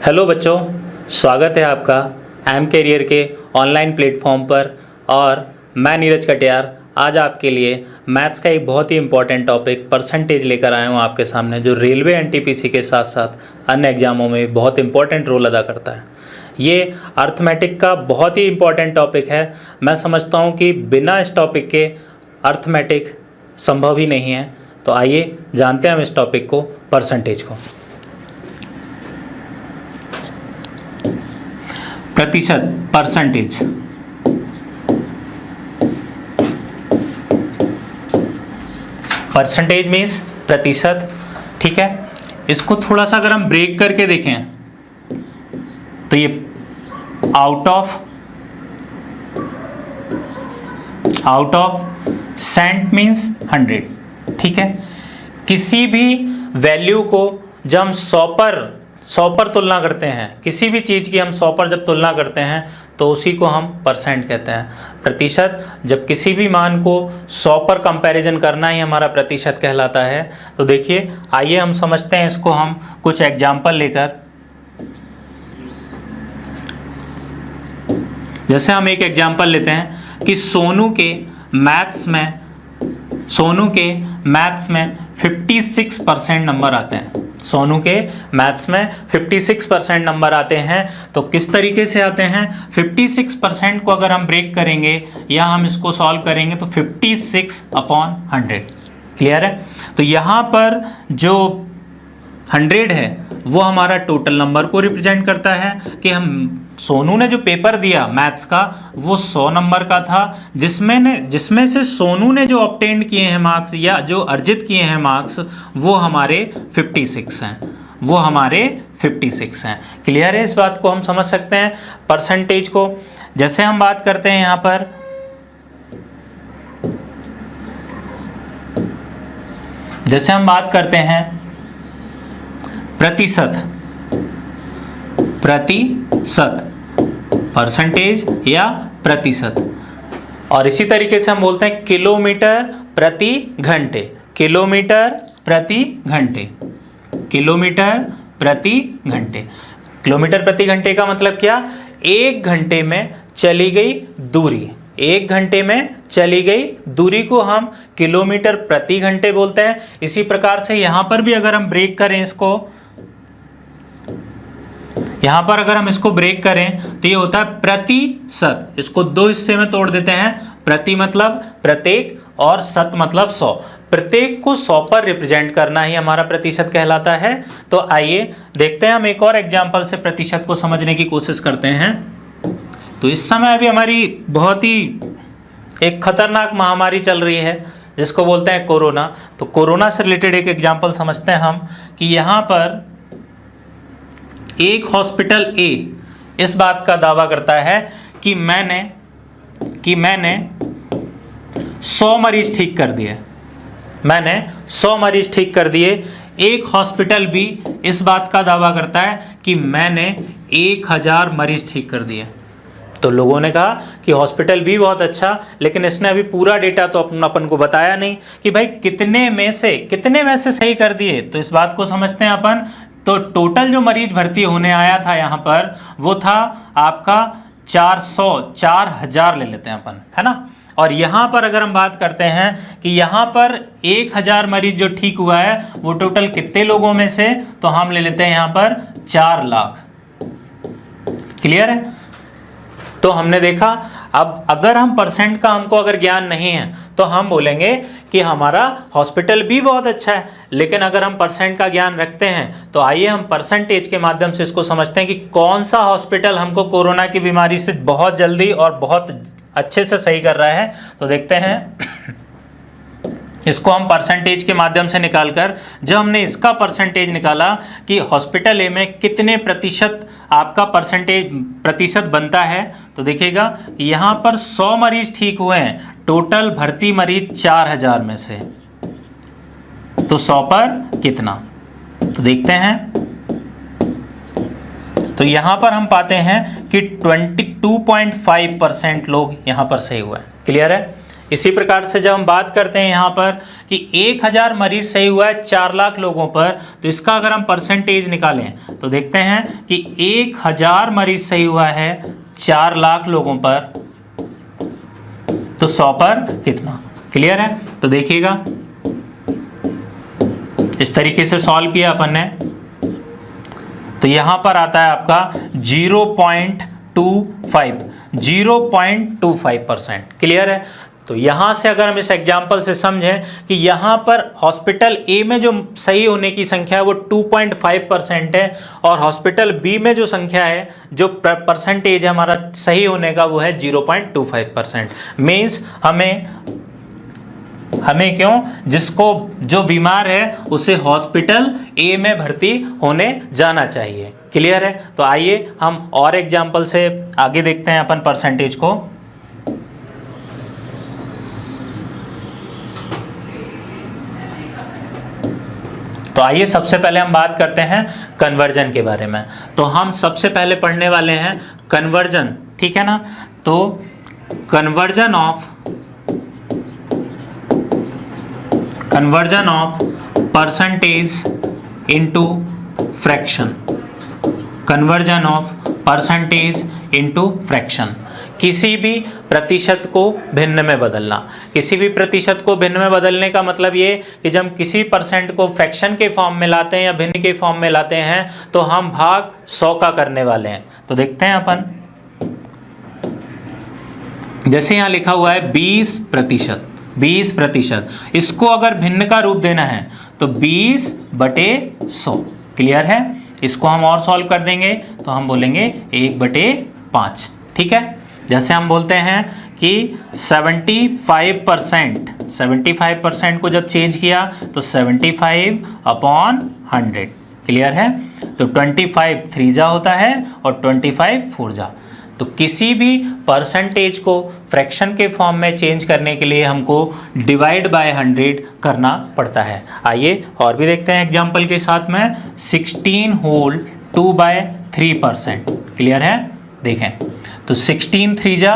Hello बच्चों, स्वागत है आपका एम कैरियर के ऑनलाइन प्लेटफॉर्म पर। और मैं नीरज कटियार आज आपके लिए मैथ्स का एक बहुत ही इम्पॉर्टेंट टॉपिक परसेंटेज लेकर आया हूँ आपके सामने, जो रेलवे एनटीपीसी के साथ साथ अन्य एग्जामों में बहुत इंपॉर्टेंट रोल अदा करता है। ये अर्थमेटिक का बहुत ही इम्पॉर्टेंट टॉपिक है। मैं समझता हूँ कि बिना इस टॉपिक के अर्थमेटिक संभव ही नहीं है। तो आइए जानते हैं हम इस टॉपिक को, परसेंटेज को। प्रतिशत, परसेंटेज। परसेंटेज मीन्स प्रतिशत, ठीक है। इसको थोड़ा सा अगर हम ब्रेक करके देखें तो ये आउट ऑफ सेंट मीन्स 100, ठीक है। किसी भी वैल्यू को जब हम 100 पर तुलना करते हैं, किसी भी चीज़ की हम 100 पर जब तुलना करते हैं तो उसी को हम परसेंट कहते हैं। प्रतिशत, जब किसी भी मान को 100 पर कंपैरिजन करना ही हमारा प्रतिशत कहलाता है। तो देखिए, आइए हम समझते हैं इसको हम कुछ एग्जाम्पल लेकर। जैसे हम एक एग्जाम्पल लेते हैं कि सोनू के मैथ्स में 56% नंबर आते हैं। सोनू के मैथ्स में 56% नंबर आते हैं। तो किस तरीके से आते हैं? 56% को अगर हम ब्रेक करेंगे या हम इसको सॉल्व करेंगे तो 56/100, क्लियर है। तो यहाँ पर जो 100 है वो हमारा टोटल नंबर को रिप्रेजेंट करता है कि सोनू ने जो पेपर दिया मैथ्स का वो 100 नंबर का था, जिसमें से सोनू ने जो ऑब्टेन किए हैं मार्क्स या जो अर्जित किए हैं मार्क्स वो हमारे 56 हैं। क्लियर है? इस बात को हम समझ सकते हैं परसेंटेज को। जैसे हम बात करते हैं यहाँ पर प्रतिशत, परसेंटेज या प्रतिशत। और इसी तरीके से हम बोलते हैं किलोमीटर प्रति घंटे। किलोमीटर प्रति घंटे का मतलब क्या? 1 घंटे में चली गई दूरी को हम किलोमीटर प्रति घंटे बोलते हैं। इसी प्रकार से यहाँ पर भी अगर हम ब्रेक करें इसको ब्रेक करें तो ये होता है प्रतिशत। इसको 2 हिस्से में तोड़ देते हैं। प्रति मतलब प्रत्येक और शत मतलब 100। प्रत्येक को 100 पर रिप्रेजेंट करना ही हमारा प्रतिशत कहलाता है। तो आइए देखते हैं, हम एक और एग्जांपल से प्रतिशत को समझने की कोशिश करते हैं। तो इस समय अभी हमारी बहुत ही एक खतरनाक महामारी चल रही है जिसको बोलते हैं कोरोना। तो कोरोना से रिलेटेड एक एग्जाम्पल समझते हैं हम कि यहाँ पर एक हॉस्पिटल ए इस बात का दावा करता है कि मैंने 100 मरीज ठीक कर दिए। एक हॉस्पिटल बी इस बात का दावा करता है कि मैंने 1000 मरीज ठीक कर दिए। तो लोगों ने कहा कि हॉस्पिटल बी बहुत अच्छा, लेकिन इसने अभी पूरा डेटा तो अपन को बताया नहीं कि भाई कितने में से सही कर दिए। तो इस बात को समझते हैं अपन। तो टोटल जो मरीज भर्ती होने आया था यहाँ पर वो था आपका 4000 ले लेते हैं अपन, है ना। और यहाँ पर अगर हम बात करते हैं कि यहाँ पर 1000 मरीज जो ठीक हुआ है वो टोटल कितने लोगों में से, तो हम ले लेते हैं यहाँ पर 4 लाख। क्लियर है? तो हमने देखा, अब अगर हम परसेंट का हमको अगर ज्ञान नहीं है तो हम बोलेंगे कि हमारा हॉस्पिटल भी बहुत अच्छा है। लेकिन अगर हम परसेंट का ज्ञान रखते हैं तो आइए हम परसेंटेज के माध्यम से इसको समझते हैं कि कौन सा हॉस्पिटल हमको कोरोना की बीमारी से बहुत जल्दी और बहुत अच्छे से सही कर रहा है। तो देखते हैं इसको हम परसेंटेज के माध्यम से निकालकर, जब हमने इसका परसेंटेज निकाला कि हॉस्पिटल ए में कितने प्रतिशत आपका प्रतिशत बनता है, तो देखिएगा यहाँ पर 100 मरीज ठीक हुए हैं, टोटल भर्ती मरीज 4000 में से। तो 100 पर कितना, तो देखते हैं। तो यहाँ पर हम पाते हैं कि 22.5% लोग यहाँ पर सही हुए हैं। क्लियर है? इसी प्रकार से जब हम बात करते हैं यहाँ पर कि 1000 मरीज सही हुआ है 4 लाख लोगों पर, तो इसका अगर हम परसेंटेज निकालें तो देखते हैं कि 1000 मरीज सही हुआ है 4 लाख लोगों पर, तो 100 पर कितना। क्लियर है? तो देखिएगा इस तरीके से सॉल्व किया अपन ने, तो यहां पर आता है आपका 0.25%। क्लियर है? तो यहां से अगर हम इस एग्जाम्पल से समझें कि यहां पर हॉस्पिटल ए में जो सही होने की संख्या है वो 2.5% है, और हॉस्पिटल बी में जो संख्या है, जो परसेंटेज है हमारा सही होने का, वो है 0.25%। मीन्स हमें क्यों, जिसको जो बीमार है उसे हॉस्पिटल ए में भर्ती होने जाना चाहिए। क्लियर है? तो आइए हम और एग्जाम्पल से आगे देखते हैं अपन परसेंटेज को। तो आइए सबसे पहले हम बात करते हैं कन्वर्जन के बारे में। तो हम सबसे पहले पढ़ने वाले हैं कन्वर्जन, ठीक है ना। तो conversion of percentage into fraction. Conversion of percentage into fraction, किसी भी प्रतिशत को भिन्न में बदलना। किसी भी प्रतिशत को भिन्न में बदलने का मतलब ये कि जब हम किसी परसेंट को फ्रैक्शन के फॉर्म में लाते हैं या भिन्न के फॉर्म में लाते हैं तो हम भाग 100 का करने वाले हैं। तो देखते हैं अपन, जैसे यहाँ लिखा हुआ है 20%, 20%, इसको अगर भिन्न का रूप देना है तो 20/100। क्लियर है? इसको हम और सॉल्व कर देंगे तो हम बोलेंगे 1/5। ठीक है? जैसे हम बोलते हैं कि 75% को जब चेंज किया तो 75/100। क्लियर है? तो 25 3 जा होता है और 25 4 जा। तो किसी भी परसेंटेज को फ्रैक्शन के फॉर्म में चेंज करने के लिए हमको डिवाइड बाय 100 करना पड़ता है। आइए और भी देखते हैं एग्जाम्पल के साथ में। 16 होल 2/3%। क्लियर है? देखें तो 16 3 जा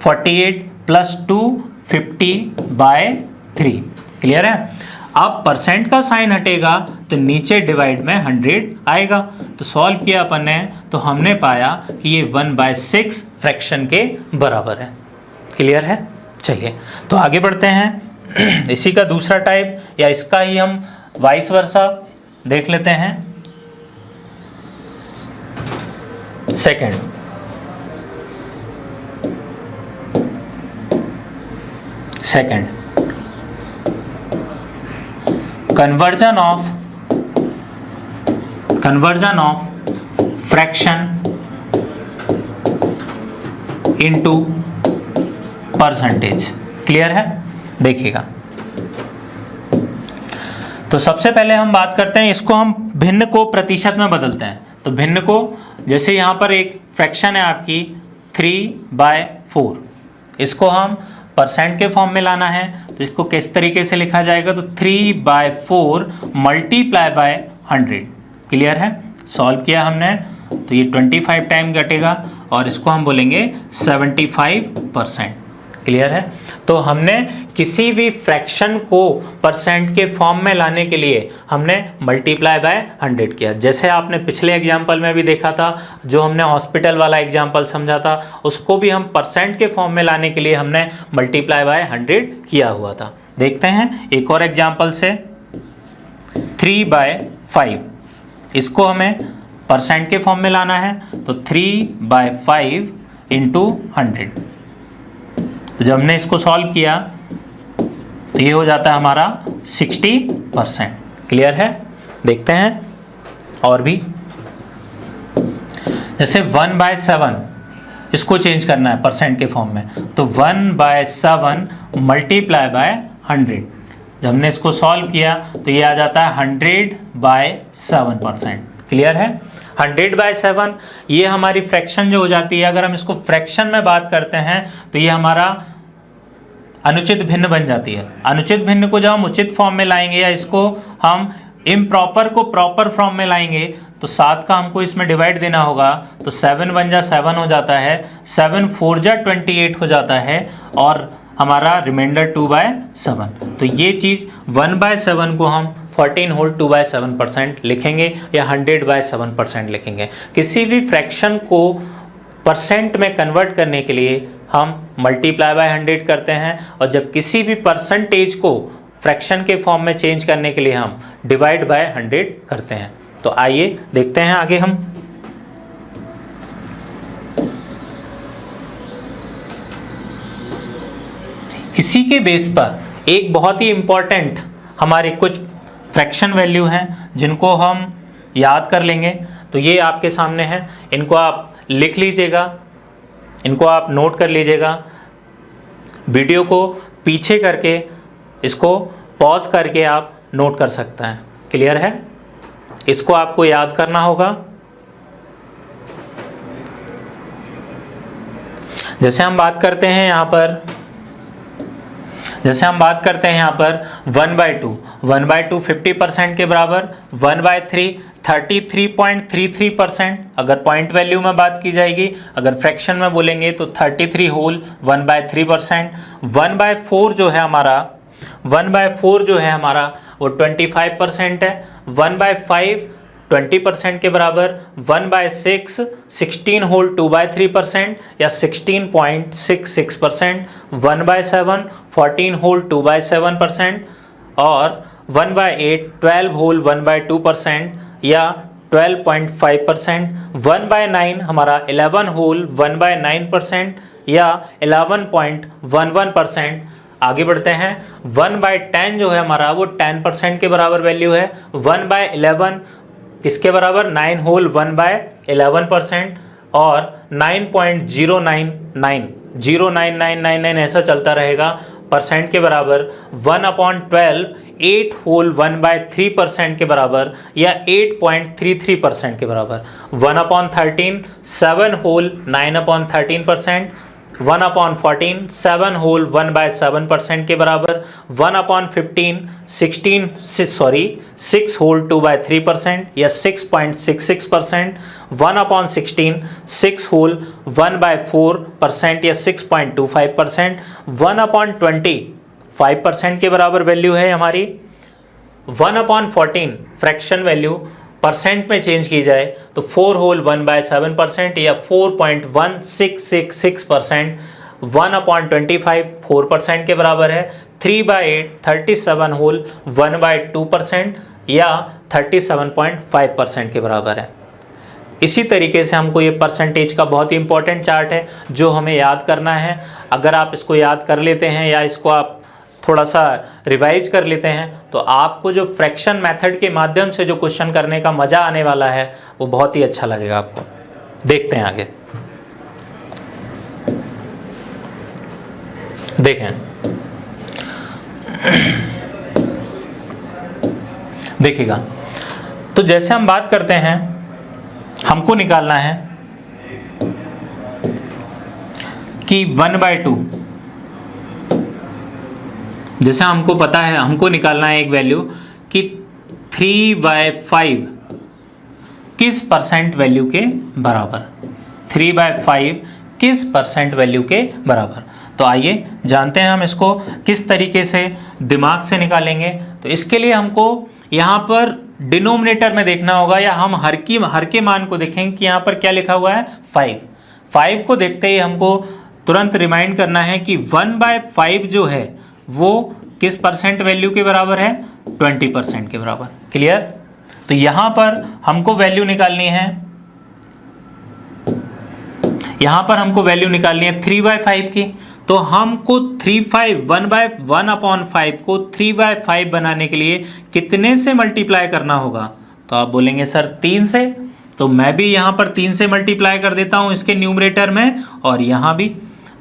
48 प्लस 2 50/3। क्लियर है? अब परसेंट का साइन हटेगा तो नीचे डिवाइड में 100 आएगा। तो सॉल्व किया अपन ने तो हमने पाया कि ये 1/6 फ्रैक्शन के बराबर है। क्लियर है? चलिए तो आगे बढ़ते हैं। इसी का दूसरा टाइप या इसका ही हम वाइस वर्सा देख लेते हैं। Second, conversion of fraction into percentage। Clear है? देखिएगा तो सबसे पहले हम बात करते हैं, इसको हम भिन्न को प्रतिशत में बदलते हैं। तो भिन्न को, जैसे यहाँ पर एक फ्रैक्शन है आपकी 3/4, इसको हम परसेंट के फॉर्म में लाना है तो इसको किस तरीके से लिखा जाएगा, तो 3/4 मल्टीप्लाई बाय 100। क्लियर है? सॉल्व किया हमने तो ये 25 टाइम घटेगा और इसको हम बोलेंगे 75%। क्लियर है? तो हमने किसी भी फ्रैक्शन को परसेंट के फॉर्म में लाने के लिए हमने मल्टीप्लाई बाय 100 किया। जैसे आपने पिछले एग्जाम्पल में भी देखा था, जो हमने हॉस्पिटल वाला एग्जाम्पल समझा था, उसको भी हम परसेंट के फॉर्म में लाने के लिए हमने मल्टीप्लाई बाय 100 किया हुआ था। देखते हैं एक और एग्जाम्पल से। 3/5, इसको हमें परसेंट के फॉर्म में लाना है तो 3/5 इंटू 100। तो जब हमने इसको सॉल्व किया तो ये हो जाता है हमारा 60%। क्लियर है? देखते हैं और भी, जैसे 1/7, इसको चेंज करना है परसेंट के फॉर्म में तो 1/7 मल्टीप्लाई बाय 100। जब हमने इसको सॉल्व किया तो ये आ जाता है 100/7%। क्लियर है? 100/7 ये हमारी फ्रैक्शन जो हो जाती है। अगर हम इसको फ्रैक्शन में बात करते हैं तो ये हमारा अनुचित भिन्न बन जाती है। अनुचित भिन्न को जब हम उचित फॉर्म में लाएंगे या इसको हम इम्प्रॉपर को प्रॉपर फॉर्म में लाएंगे तो 7 का हमको इसमें डिवाइड देना होगा तो 7 1 जा 7 हो जाता है, 7 4 जा 28 हो जाता है और हमारा रिमाइंडर 2/7। तो ये चीज़ 1/7 को हम 14 होल 2/7% लिखेंगे या 100/7% लिखेंगे। किसी भी फ्रैक्शन को परसेंट में कन्वर्ट करने के लिए हम मल्टीप्लाई बाय 100 करते हैं, और जब किसी भी परसेंटेज को फ्रैक्शन के फॉर्म में चेंज करने के लिए हम डिवाइड बाय 100 करते हैं। तो आइए देखते हैं आगे हम। इसी के बेस पर एक बहुत ही इम्पॉर्टेंट हमारे कुछ फ्रैक्शन वैल्यू हैं जिनको हम याद कर लेंगे। तो ये आपके सामने हैं, इनको आप लिख लीजिएगा, इनको आप नोट कर लीजिएगा। वीडियो को पीछे करके इसको पॉज करके आप नोट कर सकते हैं। क्लियर है? इसको आपको याद करना होगा। जैसे हम बात करते हैं यहाँ पर, जैसे हम बात करते हैं यहाँ पर 1/2, 1/2 50% के बराबर, 1/3 33.33%। अगर पॉइंट वैल्यू में बात की जाएगी, अगर फ्रैक्शन में बोलेंगे तो 33 होल 1/3%। 1/4 जो है हमारा, 1/4 जो है हमारा वो 25% है। 1/5 20% के बराबर, 1/6 16 होल 2/3% या 16.66%। 1/7 14 होल 2/7% और 1/8 12 होल 1/2% या 12.5%। 1/9 हमारा 11 होल 1/9% या 11.11%। आगे बढ़ते हैं। 1/10 जो है हमारा वो 10% के बराबर वैल्यू है। 1/11 किसके बराबर, 9 होल 1/11% और 9.099 ऐसा चलता रहेगा परसेंट के बराबर। 1/12 8 होल 1/3% के बराबर या 8.33% के बराबर। 1/13 7 होल 9/13%। 1/14 7 होल 1/7% के बराबर। 1/15 6 होल 2/3% या 6.66%। 1/16 6 होल 1/4% या 6.25%। 1/20 5% के बराबर वैल्यू है हमारी। 1/14 फ्रैक्शन वैल्यू परसेंट में चेंज की जाए तो 4 होल 1/7% या 4.1666%। 1/25 4% के बराबर है। 3/8 37 होल 1/2% या 37.5% के बराबर है। इसी तरीके से हमको ये परसेंटेज का बहुत ही इंपॉर्टेंट चार्ट है जो हमें याद करना है। अगर आप इसको याद कर लेते हैं या इसको आप थोड़ा सा रिवाइज कर लेते हैं तो आपको जो फ्रैक्शन मेथड के माध्यम से जो क्वेश्चन करने का मज़ा आने वाला है वो बहुत ही अच्छा लगेगा आपको। देखते हैं आगे। देखें, देखिएगा, तो जैसे हम बात करते हैं हमको निकालना है कि 1/2, जैसे हमको पता है हमको निकालना है एक वैल्यू कि 3/5 किस परसेंट वैल्यू के बराबर, 3/5 किस परसेंट वैल्यू के बराबर। तो आइए जानते हैं हम इसको किस तरीके से दिमाग से निकालेंगे। तो इसके लिए हमको यहाँ पर डिनोमिनेटर में देखना होगा या हम हर के मान को देखेंगे कि यहाँ पर क्या लिखा हुआ है 5 को देखते ही हमको तुरंत रिमाइंड करना है कि 1/5 जो है वो किस परसेंट वैल्यू के बराबर है, 20% के बराबर। क्लियर? तो यहाँ पर हमको वैल्यू निकालनी है, यहाँ पर हमको वैल्यू निकालनी है 3/5 की। तो हमको 1/5 को 3/5 बनाने के लिए कितने से मल्टीप्लाई करना होगा? तो आप बोलेंगे सर 3 से, तो मैं भी यहाँ पर 3 से मल्टीप्लाई कर देता हूँ इसके न्यूमरेटर में और यहाँ भी।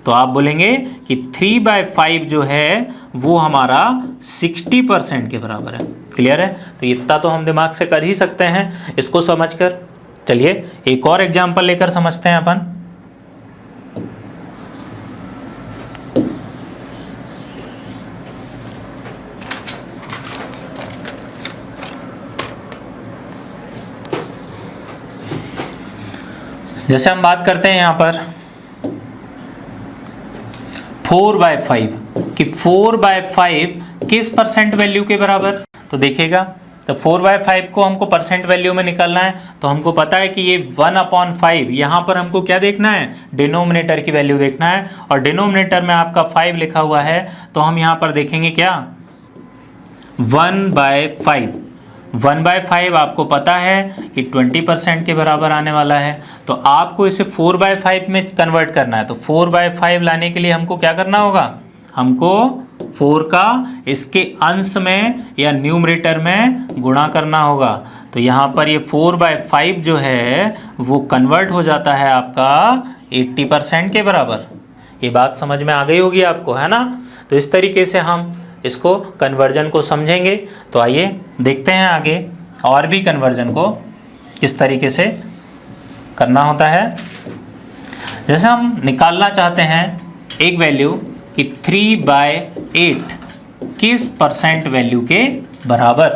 तो आप बोलेंगे कि 3/5 जो है वो हमारा 60% के बराबर है। क्लियर है? तो इतना तो हम दिमाग से कर ही सकते हैं इसको समझकर। चलिए एक और एग्जाम्पल लेकर समझते हैं अपन। जैसे हम बात करते हैं यहाँ पर 4/5, कि 4/5 किस परसेंट वैल्यू के बराबर। तो देखिएगा, तो 4/5 को हमको परसेंट वैल्यू में निकालना है, तो हमको पता है कि ये 1/5, यहाँ पर हमको क्या देखना है, डिनोमिनेटर की वैल्यू देखना है, और डिनोमिनेटर में आपका 5 लिखा हुआ है, तो हम यहाँ पर देखेंगे क्या 1/5। 1/5 आपको पता है कि 20% के बराबर आने वाला है, तो आपको इसे 4/5 में कन्वर्ट करना है। तो 4/5 लाने के लिए हमको क्या करना होगा, हमको 4 का इसके अंश में या न्यूमरेटर में गुणा करना होगा। तो यहाँ पर ये 4/5 जो है वो कन्वर्ट हो जाता है आपका 80% के बराबर। ये बात समझ में आ गई होगी आपको, है ना। तो इस तरीके से हम इसको कन्वर्जन को समझेंगे। तो आइए देखते हैं आगे और भी कन्वर्जन को किस तरीके से करना होता है। जैसे हम निकालना चाहते हैं एक वैल्यू कि 3/8 किस परसेंट वैल्यू के बराबर।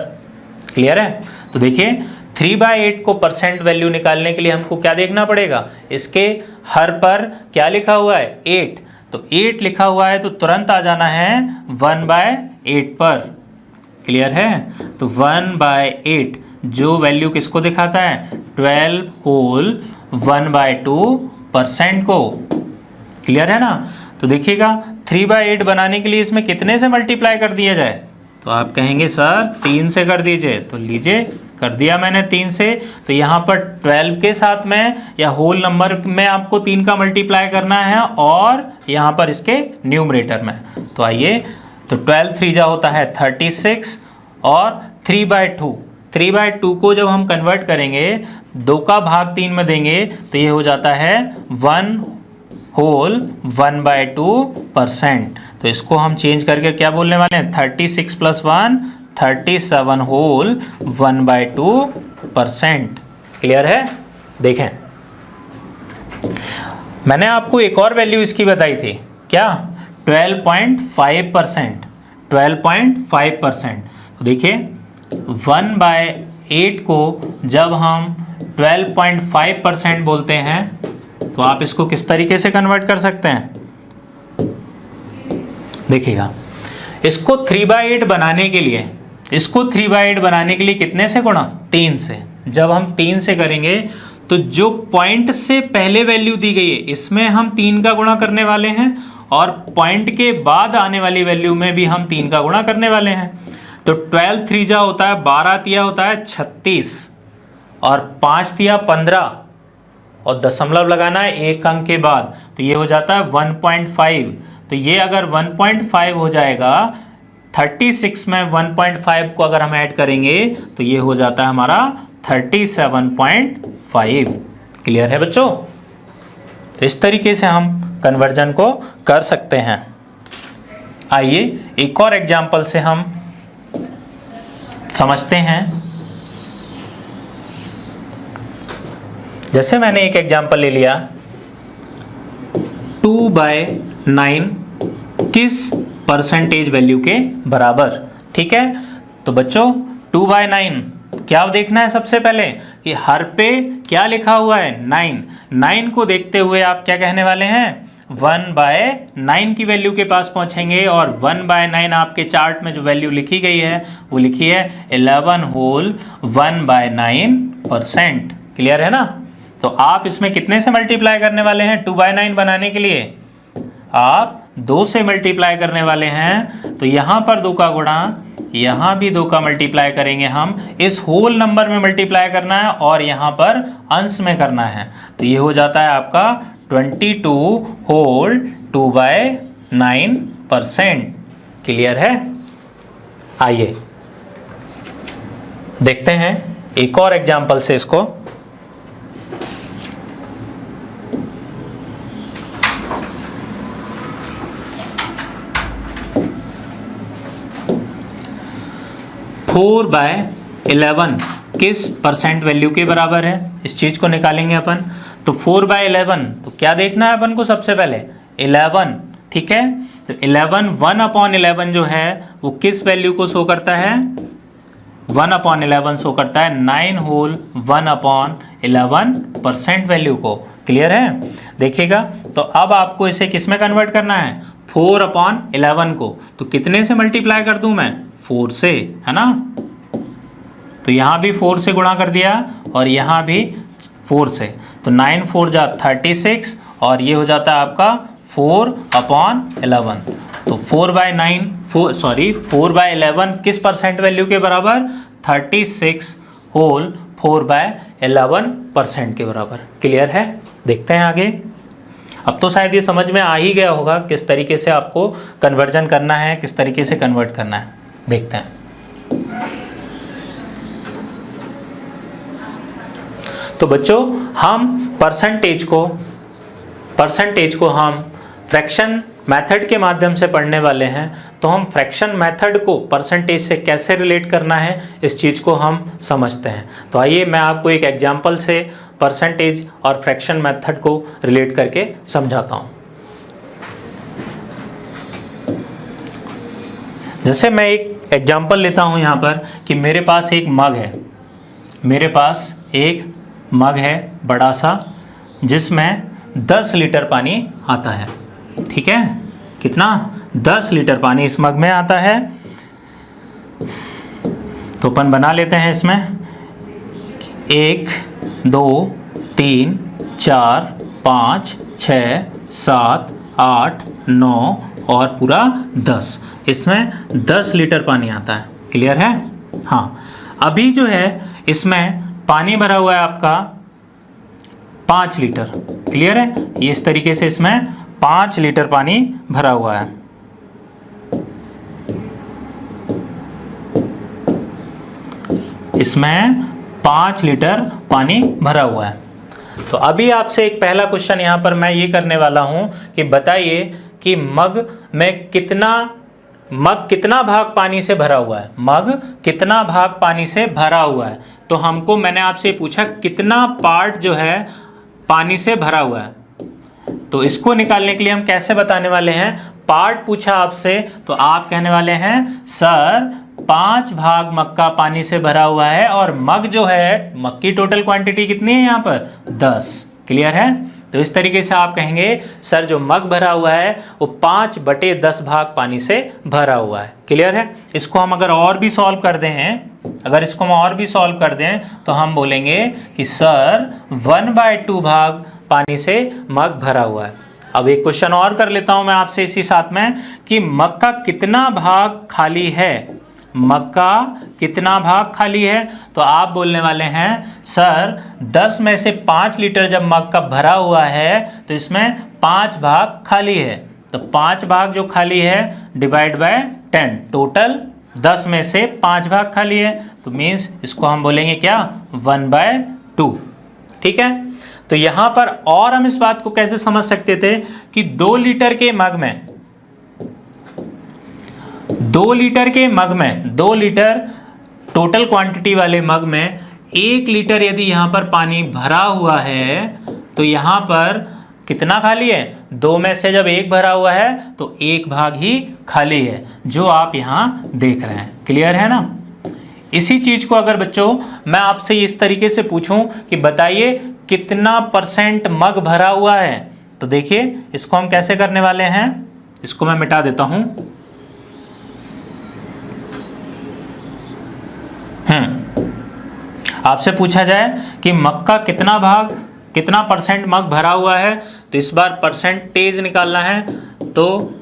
क्लियर है। तो देखिए 3/8 को परसेंट वैल्यू निकालने के लिए हमको क्या देखना पड़ेगा, इसके हर पर क्या लिखा हुआ है 8, तो 8 लिखा हुआ है तो तुरंत आ जाना है 1/8 पर। क्लियर है। तो 1/8 जो वैल्यू किसको दिखाता है, 12 होल 1/2% को। क्लियर है ना। तो देखिएगा 3/8 बनाने के लिए इसमें कितने से मल्टीप्लाई कर दिया जाए, तो आप कहेंगे सर 3 से कर दीजिए। तो लीजिए कर दिया मैंने 3 से। तो यहाँ पर 12 के साथ में या होल नंबर में आपको 3 का मल्टीप्लाई करना है और यहाँ पर इसके न्यूमरेटर में। तो आइए, तो 12 3 जा होता है 36 और 3/2 को जब हम कन्वर्ट करेंगे 2 का भाग 3 में देंगे तो ये हो जाता है 1 होल 1/2%। तो इसको हम चेंज करके क्या बोलने वाले हैं, 36 + 1 37 होल 1/2%। क्लियर है। देखें मैंने आपको एक और वैल्यू इसकी बताई थी, क्या 12.5%। 12.5%। तो देखिए 1/8 को जब हम 12.5% बोलते हैं तो आप इसको किस तरीके से कन्वर्ट कर सकते हैं, देखिएगा इसको 3/8 बनाने के लिए, इसको 3/8 बनाने के लिए कितने से गुणा, 3 से। जब हम 3 से करेंगे तो जो पॉइंट से पहले वैल्यू दी गई है इसमें हम 3 का गुणा करने वाले हैं और पॉइंट के बाद आने वाली वैल्यू में भी हम 3 का गुणा करने वाले हैं। तो 12 3 जा होता है 12 तिया होता है 36 और 5 तिया 15 और दशमलव लगाना है एक अंक के बाद, तो ये हो जाता है 1.5। तो ये अगर 1.5 हो जाएगा 36 में 1.5 को अगर हम ऐड करेंगे तो ये हो जाता है हमारा 37.5। क्लियर है बच्चों। तो इस तरीके से हम कन्वर्जन को कर सकते हैं। आइए एक और एग्जांपल से हम समझते हैं। जैसे मैंने एक एग्जांपल ले लिया 2/9 किस परसेंटेज वैल्यू के बराबर। ठीक है। तो बच्चों 2/9 क्या देखना है, सबसे पहले कि हर पे क्या लिखा हुआ है 9। 9 को देखते हुए आप क्या कहने वाले हैं, 1/9 की वैल्यू के पास पहुंचेंगे और 1/9 आपके चार्ट में जो वैल्यू लिखी गई है वो लिखी है 11 होल 1/9%। क्लियर है ना। तो आप इसमें कितने से मल्टीप्लाई करने वाले हैं, 2/9 बनाने के लिए आप 2 से मल्टीप्लाई करने वाले हैं। तो यहाँ पर 2 का गुणा, यहाँ भी 2 का मल्टीप्लाई करेंगे हम, इस होल नंबर में मल्टीप्लाई करना है और यहाँ पर अंश में करना है। तो ये हो जाता है आपका 22 होल 2/9%। क्लियर है। आइए देखते हैं एक और एग्जाम्पल से इसको। फोर बाय 11 किस परसेंट वैल्यू के बराबर है, इस चीज को निकालेंगे अपन। तो 4/11 तो क्या देखना है अपन को, सबसे पहले 11। ठीक है। तो 11 1/11 जो है वो किस वैल्यू को शो करता है, 1/11 शो करता है 9 होल 1/11% वैल्यू को। क्लियर है। देखिएगा तो अब आपको इसे किस में कन्वर्ट करना है, 4/11 को, तो कितने से मल्टीप्लाई कर दूं मैं? 4 से, है ना। तो यहाँ भी 4 से गुणा कर दिया और यहाँ भी 4 से, तो 9 4 जा 36 और ये हो जाता है आपका 4/11। तो 4/11 किस परसेंट वैल्यू के बराबर? 36 होल 4/11% के बराबर। क्लियर है? देखते हैं आगे। अब तो शायद ये समझ में आ ही गया होगा किस तरीके से आपको कन्वर्जन करना है, किस तरीके से कन्वर्ट करना है। देखते हैं। तो बच्चों, हम परसेंटेज को हम फ्रैक्शन मेथड के माध्यम से पढ़ने वाले हैं। तो हम फ्रैक्शन मेथड को परसेंटेज से कैसे रिलेट करना है, इस चीज़ को हम समझते हैं। तो आइए मैं आपको एक एग्जांपल से परसेंटेज और फ्रैक्शन मेथड को रिलेट करके समझाता हूँ। जैसे मैं एक एग्जांपल लेता हूँ यहाँ पर कि मेरे पास एक मग है बड़ा सा, जिसमें 10 लीटर पानी आता है। ठीक है, कितना? 10 लीटर पानी इस मग में आता है। तो अपन बना लेते हैं इसमें 1 2 3 4 5 6 7 8 9 और पूरा 10। इसमें 10 लीटर पानी आता है। क्लियर है? हाँ, अभी जो है इसमें पानी भरा हुआ है आपका 5 लीटर। क्लियर है? ये इस तरीके से इसमें 5 लीटर पानी भरा हुआ है। इसमें 5 लीटर पानी भरा हुआ है। तो अभी आपसे एक पहला क्वेश्चन यहाँ पर मैं ये करने वाला हूँ कि बताइए कि मग कितना भाग पानी से भरा हुआ है। मग कितना भाग पानी से भरा हुआ है। तो मैंने आपसे पूछा कितना पार्ट जो है पानी से भरा हुआ है। तो इसको निकालने के लिए हम कैसे बताने वाले हैं? पार्ट पूछा आपसे तो आप कहने वाले हैं सर 5 भाग मग का पानी से भरा हुआ है और मग जो है, मग की टोटल क्वांटिटी कितनी है यहाँ पर? 10। क्लियर है? तो इस तरीके से आप कहेंगे सर जो मग भरा हुआ है वो 5/10 भाग पानी से भरा हुआ है। क्लियर है? इसको हम अगर और भी सॉल्व कर दें, तो हम बोलेंगे कि सर 1/2 भाग पानी से मग भरा हुआ है। अब एक क्वेश्चन और कर लेता हूं मैं आपसे इसी साथ में कि मग का कितना भाग खाली है। तो आप बोलने वाले हैं सर 10 में से 5 लीटर जब मग का भरा हुआ है तो इसमें 5 भाग खाली है। तो 5 भाग जो खाली है डिवाइड बाय 10, टोटल 10 में से 5 भाग खाली है। तो मीन्स इसको हम बोलेंगे क्या? 1/2। ठीक है? तो यहां पर और हम इस बात को कैसे समझ सकते थे कि 2 लीटर के मग में 2 लीटर टोटल क्वांटिटी वाले मग में 1 लीटर यदि यहां पर पानी भरा हुआ है तो यहां पर कितना खाली है? 2 में से जब 1 भरा हुआ है तो 1 भाग ही खाली है, जो आप यहां देख रहे हैं। क्लियर है ना? इसी चीज को अगर बच्चों मैं आपसे इस तरीके से पूछूं कि बताइए कितना % मग भरा हुआ है, तो देखिए इसको हम कैसे करने वाले हैं। इसको मैं मिटा देता हूं। आपसे पूछा जाए कि मग का कितना % मग भरा हुआ है, तो इस बार परसेंटेज निकालना है। तो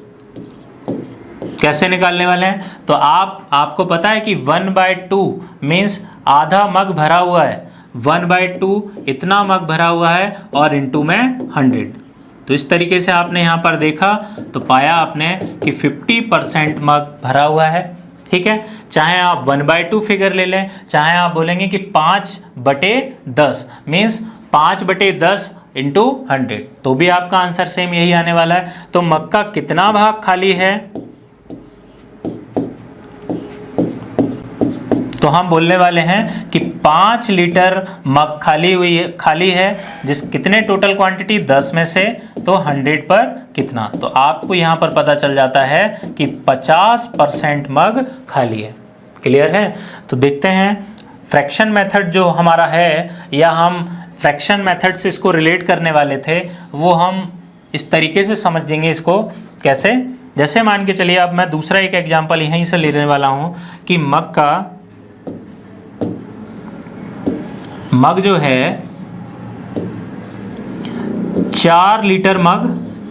कैसे निकालने वाले हैं? तो आपको पता है कि 1/2 मीन्स आधा मग भरा हुआ है। 1/2 इतना मग भरा हुआ है और इनटू में 100। तो इस तरीके से आपने यहाँ पर देखा तो पाया आपने कि 50% मग भरा हुआ है। ठीक है? चाहे आप 1/2 फिगर ले लें, चाहे आप बोलेंगे कि 5/10 मीन्स 5/10 इंटू 100, तो भी आपका आंसर सेम यही आने वाला है। तो मग का कितना भाग खाली है? तो हम बोलने वाले हैं कि 5 लीटर मग खाली है जिस कितने टोटल क्वांटिटी 10 में से, तो 100 पर कितना। तो आपको यहाँ पर पता चल जाता है कि 50% मग खाली है। क्लियर है? तो देखते हैं फ्रैक्शन मेथड जो हमारा है, या हम फ्रैक्शन मेथड से इसको रिलेट करने वाले थे, वो हम इस तरीके से समझेंगे। इसको कैसे जैसे मान के चलिए, अब मैं दूसरा एक एग्जांपल यहीं से लेने वाला हूं कि मग जो है 4 लीटर मग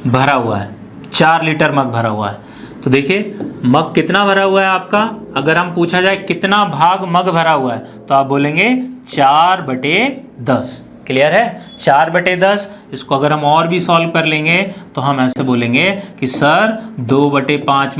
भरा हुआ है, 4 लीटर मग भरा हुआ है। तो देखिए मग कितना भरा हुआ है आपका, अगर हम पूछा जाए कितना भाग मग भरा हुआ है तो आप बोलेंगे 4/10। क्लियर है, 4/10। इसको अगर हम और भी सॉल्व कर लेंगे तो हम ऐसे बोलेंगे कि सर 2/5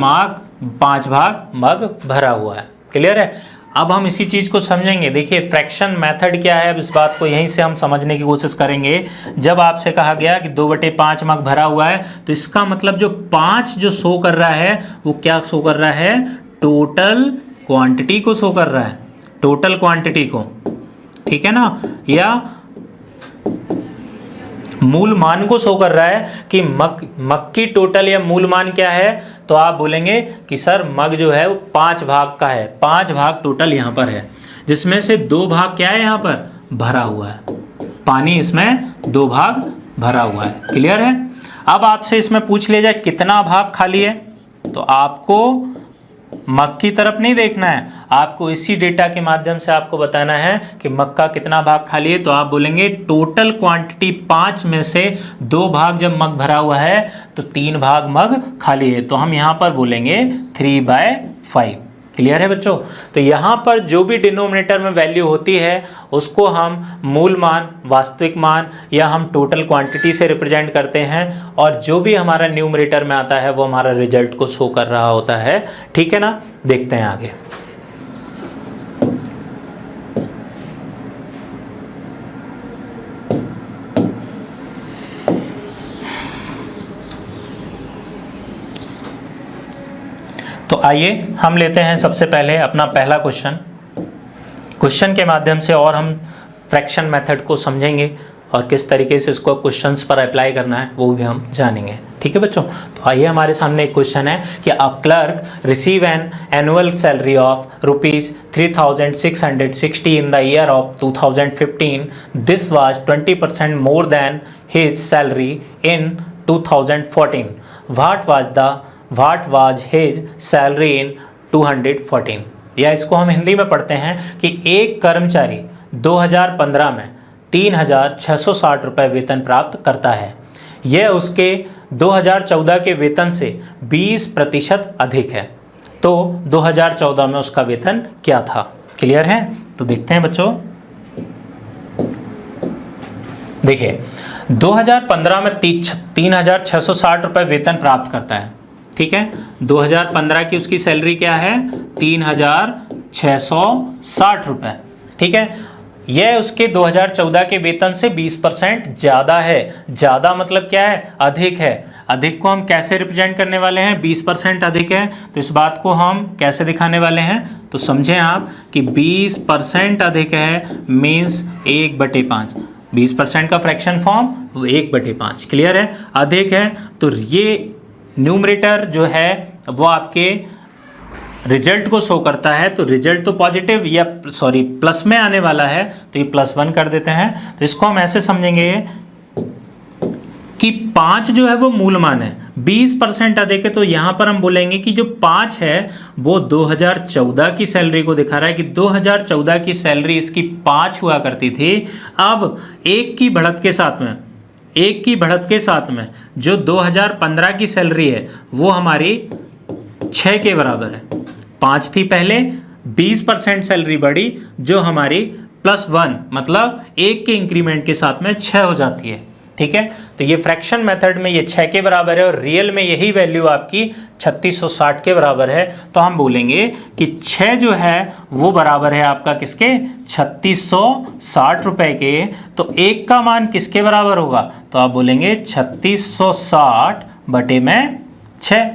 भाग मग भरा हुआ है। क्लियर है। अब हम इसी चीज़ को समझेंगे। देखिए फ्रैक्शन मेथड क्या है, अब इस बात को यहीं से हम समझने की कोशिश करेंगे। जब आपसे कहा गया कि 2/5 मग भरा हुआ है तो इसका मतलब जो 5 जो शो कर रहा है वो क्या शो कर रहा है, टोटल क्वांटिटी को शो कर रहा है, टोटल क्वांटिटी को, ठीक है ना, या मूल मान को शो कर रहा है कि मग की टोटल या मूल मान क्या है। तो आप बोलेंगे कि सर मग जो है वो 5 भाग का है, 5 भाग टोटल यहाँ पर है, जिसमें से 2 भाग क्या है यहाँ पर भरा हुआ है, पानी इसमें 2 भाग भरा हुआ है। क्लियर है। अब आपसे इसमें पूछ लिया जाए कितना भाग खाली है, तो आपको मग की तरफ नहीं देखना है, आपको इसी डेटा के माध्यम से आपको बताना है कि मग का कितना भाग खाली है। तो आप बोलेंगे टोटल क्वांटिटी 5 में से 2 भाग जब मग भरा हुआ है तो 3 भाग मग खाली है, तो हम यहाँ पर बोलेंगे 3/5। क्लियर है बच्चों। तो यहाँ पर जो भी डिनोमिनेटर में वैल्यू होती है उसको हम मूल मान, वास्तविक मान या हम टोटल क्वांटिटी से रिप्रेजेंट करते हैं, और जो भी हमारा न्यूमरेटर में आता है वो हमारा रिजल्ट को शो कर रहा होता है। ठीक है ना, देखते हैं आगे। तो आइए हम लेते हैं सबसे पहले अपना पहला क्वेश्चन के माध्यम से, और हम फ्रैक्शन मेथड को समझेंगे और किस तरीके से इसको क्वेश्चंस पर अप्लाई करना है वो भी हम जानेंगे। ठीक है बच्चों। तो आइए हमारे सामने एक क्वेश्चन है कि a clerk receive an annual salary of ₹3,660 in the year of 2015। This was 20% more then his salary in 2014। What was his salary in 214? या इसको हम हिंदी में पढ़ते हैं कि एक कर्मचारी 2015 में 3,660 रुपये वेतन प्राप्त करता है। यह उसके 2014 के वेतन से 20% अधिक है। तो 2014 में उसका वेतन क्या था। क्लियर है। तो देखते हैं बच्चों। देखिए 2015 में 3,660 रुपये वेतन प्राप्त करता है। ठीक है, 2015 की उसकी सैलरी क्या है, 3,660 रुपये। ठीक है, यह उसके 2014 के वेतन से 20% ज़्यादा है। ज़्यादा मतलब क्या है, अधिक है। अधिक को हम कैसे रिप्रेजेंट करने वाले हैं, 20% अधिक है तो इस बात को हम कैसे दिखाने वाले हैं, तो समझें आप कि 20% अधिक है मीन्स 1/5। 20% का फ्रैक्शन फॉर्म 1/5। क्लियर है। अधिक है तो ये न्यूमरेटर जो है वो आपके रिजल्ट को शो करता है, तो रिजल्ट तो पॉजिटिव या प्लस में आने वाला है, तो ये +1 कर देते हैं। तो इसको हम ऐसे समझेंगे कि 5 जो है वो मूल मान है, 20% अधिक है, तो यहाँ पर हम बोलेंगे कि जो 5 है वो 2014 की सैलरी को दिखा रहा है कि 2014 की सैलरी इसकी 5 हुआ करती थी। अब एक की बढ़त के साथ में जो 2015 की सैलरी है वो हमारी 6 के बराबर है। 5 थी पहले, 20% सैलरी बढ़ी जो हमारी +1 मतलब 1 के इंक्रीमेंट के साथ में 6 हो जाती है। ठीक है, तो ये फ्रैक्शन मेथड में ये 6 के बराबर है और रियल में यही वैल्यू आपकी 3660 के बराबर है। तो हम बोलेंगे कि 6 जो है वो बराबर है आपका किसके, 3660 रुपए के। तो 1 का मान किसके बराबर होगा, तो आप बोलेंगे 3660 बटे में 6।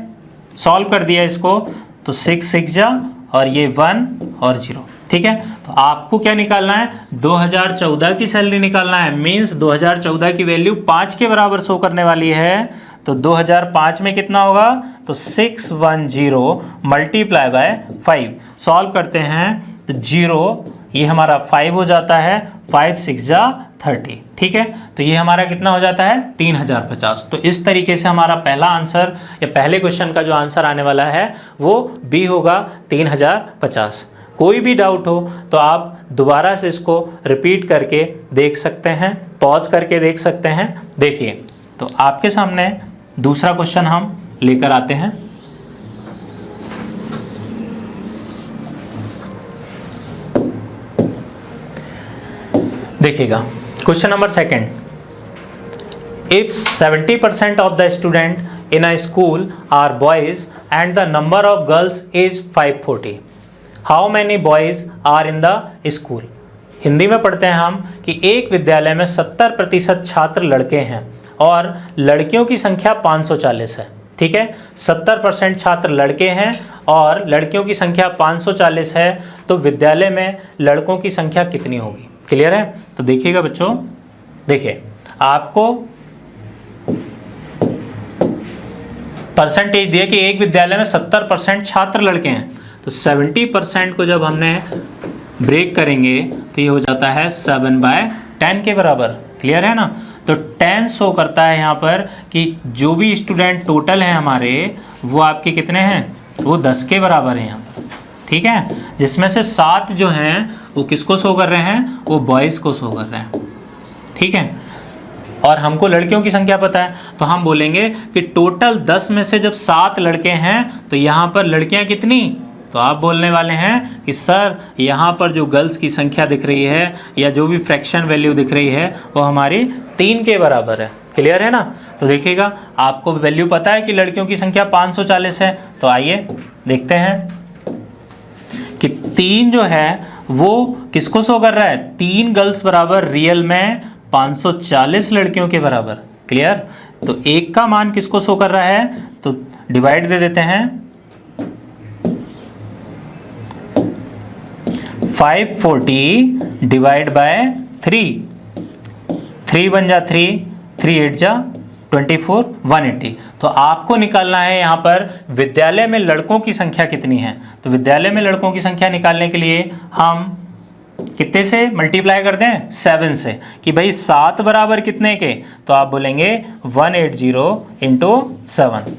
सॉल्व कर दिया इसको तो 6 6 जा और ये 1 और 0। ठीक है, तो आपको क्या निकालना है, 2014 की सैलरी निकालना है। मीन्स 2014 की वैल्यू 5 के बराबर शो करने वाली है। तो 2005 में कितना होगा, तो 610 × 5। सॉल्व करते हैं तो 0, ये हमारा 5 हो जाता है, 5 6 जा 30, ठीक है। तो ये हमारा कितना हो जाता है 3050। तो इस तरीके से हमारा पहला आंसर या पहले क्वेश्चन का जो आंसर आने वाला है वो बी होगा 3050। कोई भी डाउट हो तो आप दोबारा से इसको रिपीट करके देख सकते हैं, पॉज करके देख सकते हैं। देखिए, तो आपके सामने दूसरा क्वेश्चन हम लेकर आते हैं। देखिएगा, question number second, if 70% of the student in a school are boys and the number of girls is 540, how many boys are in the school. Hindi में पढ़ते हैं हम कि एक विद्यालय में 70% छात्र लड़के हैं और लड़कियों की संख्या 540 है, ठीक है। 70% छात्र लड़के हैं और लड़कियों की संख्या 540 है, तो विद्यालय में लड़कों की संख्या कितनी होगी। क्लियर है? तो देखिएगा बच्चों, देखिए आपको परसेंटेज दिया कि एक विद्यालय में 70% छात्र लड़के हैं, तो 70% को जब हमने ब्रेक करेंगे तो ये हो जाता है 7/10 के बराबर। क्लियर है ना? तो 10 शो करता है यहाँ पर कि जो भी स्टूडेंट टोटल हैं हमारे वो आपके कितने हैं, वो 10 के बराबर हैं यहाँ पर, ठीक है। जिसमें से 7 जो हैं वो किसको शो कर रहे हैं, वो बॉयज़ को शो कर रहे हैं, ठीक है। और हमको लड़कियों की संख्या पता है, तो हम बोलेंगे कि टोटल 10 में से जब 7 लड़के हैं तो यहाँ पर लड़कियाँ कितनी, तो आप बोलने वाले हैं कि सर यहाँ पर जो गर्ल्स की संख्या दिख रही है या जो भी फ्रैक्शन वैल्यू दिख रही है वो हमारी 3 के बराबर है। क्लियर है ना? तो देखिएगा, आपको वैल्यू पता है कि लड़कियों की संख्या 540 है, तो आइए देखते हैं कि 3 जो है वो किसको शो कर रहा है, 3 गर्ल्स बराबर रियल में 540 लड़कियों के बराबर। क्लियर? तो 1 का मान किसको शो कर रहा है, तो डिवाइड दे देते हैं, 540 डिवाइड बाय 3, 3 1 जा 3, 3 8 जा 24, 180। तो आपको निकालना है यहाँ पर विद्यालय में लड़कों की संख्या कितनी है। तो विद्यालय में लड़कों की संख्या निकालने के लिए हम कितने से मल्टीप्लाई कर दें, 7 से, कि भाई 7 बराबर कितने के, तो आप बोलेंगे 180 इंटू 7।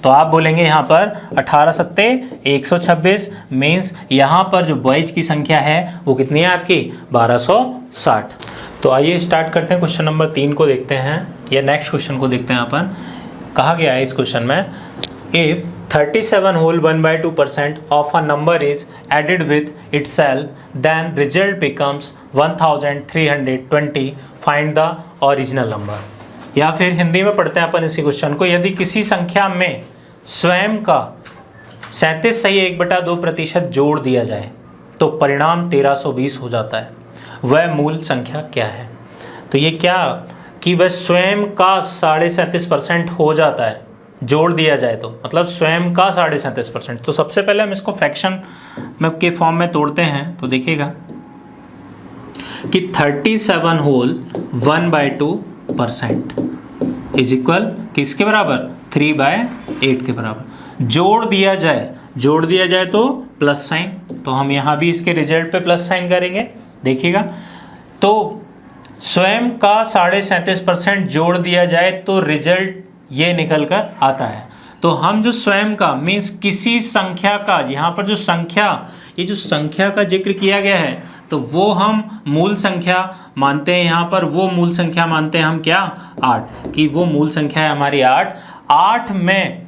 तो आप बोलेंगे यहाँ पर 18 सत्ते 126, मीन्स यहाँ पर जो बॉयज की संख्या है वो कितनी है आपकी, 1260। तो आइए स्टार्ट करते हैं, क्वेश्चन नंबर 3 को देखते हैं, या नेक्स्ट क्वेश्चन को देखते हैं अपन। कहा गया है इस क्वेश्चन में, if 37 whole 1/2% of a number is added with itself, then result becomes 1320, find the original number। या फिर हिंदी में पढ़ते हैं अपन इसी क्वेश्चन को, यदि किसी संख्या में स्वयं का 37 सही 1/2% जोड़ दिया जाए तो परिणाम 1320 हो जाता है, वह मूल संख्या क्या है। तो ये क्या कि वह स्वयं का 37.5% हो जाता है, जोड़ दिया जाए तो, मतलब स्वयं का 37.5%। तो सबसे पहले हम इसको फ्रैक्शन में के फॉर्म में तोड़ते हैं, तो देखिएगा कि 37 होल 1/2% इज इक्वल किसके बराबर, 3/8 के बराबर। जोड़ दिया जाए तो प्लस साइन, तो हम यहाँ भी इसके रिजल्ट पे प्लस साइन करेंगे। देखिएगा, तो स्वयं का 37.5% जोड़ दिया जाए तो रिजल्ट ये निकल कर आता है। तो हम जो स्वयं का मीन्स किसी संख्या का, यहाँ पर जो संख्या, ये जो संख्या का जिक्र किया गया है तो वो हम मूल संख्या मानते हैं। यहाँ पर वो मूल संख्या मानते हैं हम क्या, 8, कि वो मूल संख्या है हमारी 8 में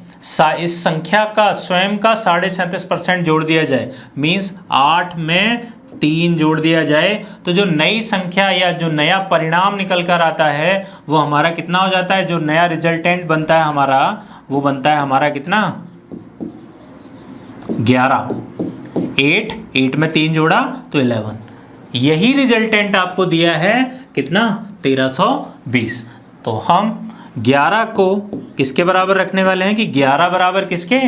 इस संख्या का स्वयं का 37.5% जोड़ दिया जाए, मीन्स 8 में 3 जोड़ दिया जाए, तो जो नई संख्या या जो नया परिणाम निकल कर आता है वो हमारा कितना हो जाता है, जो नया रिजल्टेंट बनता है हमारा, वो बनता है हमारा कितना, 11। 8 में 3 जोड़ा तो 11। यही रिजल्टेंट आपको दिया है कितना, 1320। तो हम 11 को किसके बराबर रखने वाले हैं कि 11 बराबर किसके,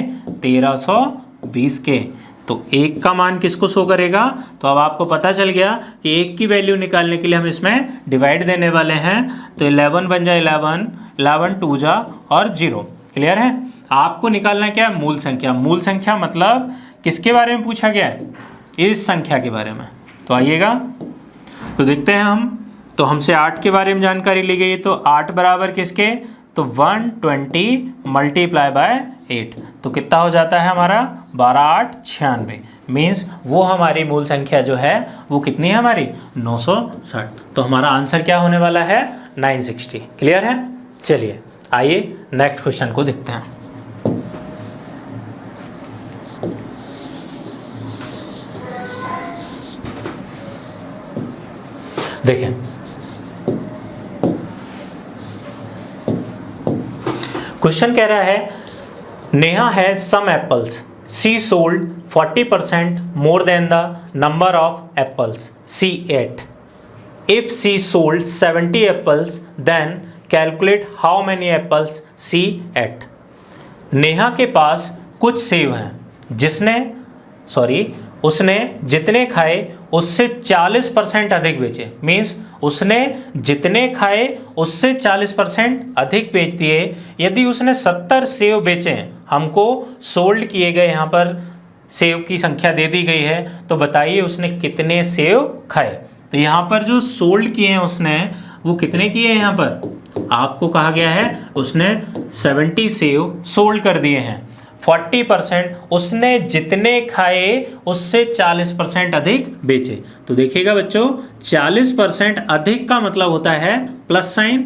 1320 के। तो 1 का मान किसको शो करेगा, तो अब आपको पता चल गया कि 1 की वैल्यू निकालने के लिए हम इसमें डिवाइड देने वाले हैं। तो 11 बन जाए 11, 11 2 जा और 0। क्लियर है? आपको निकालना क्या है, मूल संख्या। मूल संख्या मतलब किसके बारे में पूछा गया है, इस संख्या के बारे में। तो आइएगा तो देखते हैं हम। तो हमसे 8 के बारे में जानकारी ली गई है, तो 8 बराबर किसके, तो 120 मल्टीप्लाई बाय 8, तो कितना हो जाता है हमारा 12 8 96। मीन्स वो हमारी मूल संख्या जो है वो कितनी है हमारी 960। तो हमारा आंसर क्या होने वाला है 960। क्लियर है। चलिए आइए नेक्स्ट क्वेश्चन को देखते हैं। देखें क्वेश्चन कह रहा है Neha has some apples, she sold 40% more than the number of apples she ate. If she sold 70 apples then calculate how many apples she ate. Neha के पास कुछ सेब हैं उसने जितने खाए उससे 40% अधिक बेचे। मीन्स उसने जितने खाए उससे 40% अधिक बेच दिए। यदि उसने 70 सेब बेचे हैं, हमको सोल्ड किए गए यहाँ पर सेब की संख्या दे दी गई है, तो बताइए उसने कितने सेब खाए। तो यहाँ पर जो सोल्ड किए हैं उसने, वो कितने किए हैं, यहाँ पर आपको कहा गया है उसने 70 सेब सोल्ड कर दिए हैं। 40% उसने जितने खाए उससे 40% अधिक बेचे। तो देखिएगा बच्चों 40% अधिक का मतलब होता है प्लस साइन,